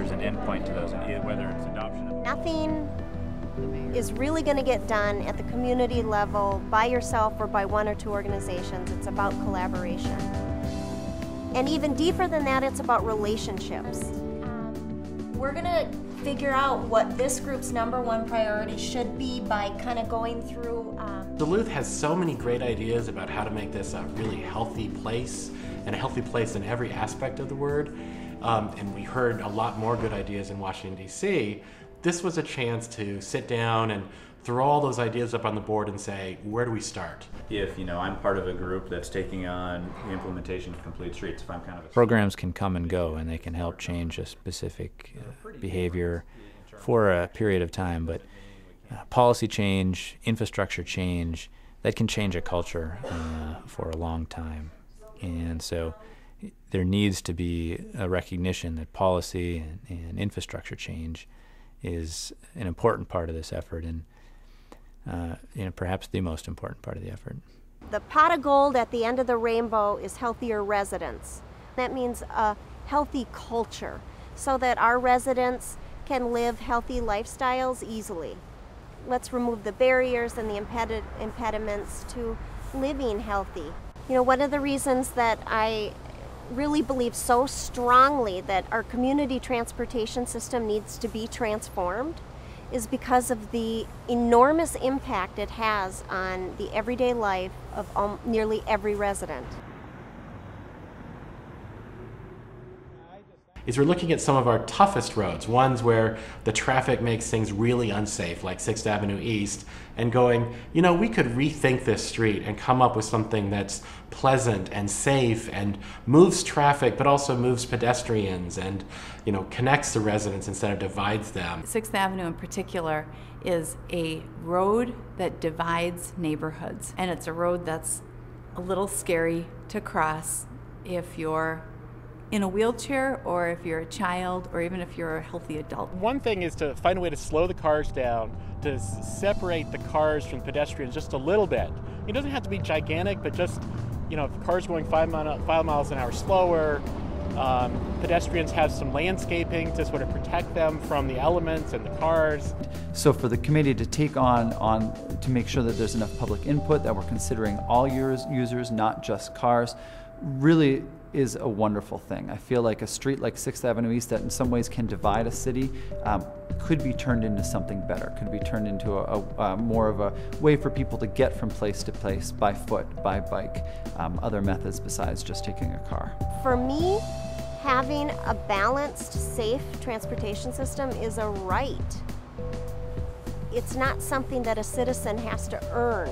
there's an endpoint to those, whether it's adoption of... Nothing is really going to get done at the community level by yourself or by one or two organizations. It's about collaboration. And even deeper than that, it's about relationships. We're going to figure out what this group's #1 priority should be by kind of going through... Duluth has so many great ideas about how to make this a really healthy place, and a healthy place in every aspect of the word. And we heard a lot more good ideas in Washington, D.C. This was a chance to sit down and throw all those ideas up on the board and say, where do we start? If, I'm part of a group that's taking on the implementation of Complete Streets, if I'm kind of a... Programs can come and go, and they can help change a specific behavior for a period of time, but policy change, infrastructure change, that can change a culture for a long time. And so there needs to be a recognition that policy and infrastructure change is an important part of this effort, and perhaps the most important part of the effort. The pot of gold at the end of the rainbow is healthier residents. That means a healthy culture so that our residents can live healthy lifestyles easily. Let's remove the barriers and the impediments to living healthy. One of the reasons that I really believe so strongly that our community transportation system needs to be transformed is because of the enormous impact it has on the everyday life of nearly every resident. Is we're looking at some of our toughest roads, ones where the traffic makes things really unsafe, like 6th Avenue East, and going, we could rethink this street and come up with something that's pleasant and safe and moves traffic, but also moves pedestrians and, connects the residents instead of divides them. 6th Avenue in particular is a road that divides neighborhoods, and it's a road that's a little scary to cross if you're in a wheelchair, or if you're a child, or even if you're a healthy adult. One thing is to find a way to slow the cars down, to separate the cars from pedestrians just a little bit. It doesn't have to be gigantic, but just, if cars going 5 miles an hour slower, pedestrians have some landscaping to sort of protect them from the elements and the cars. So for the committee to take on to make sure that there's enough public input, that we're considering all users, not just cars, really is a wonderful thing. I feel like a street like 6th Avenue East that in some ways can divide a city could be turned into something better, could be turned into a more of a way for people to get from place to place by foot, by bike, other methods besides just taking a car. For me, having a balanced, safe transportation system is a right. It's not something that a citizen has to earn.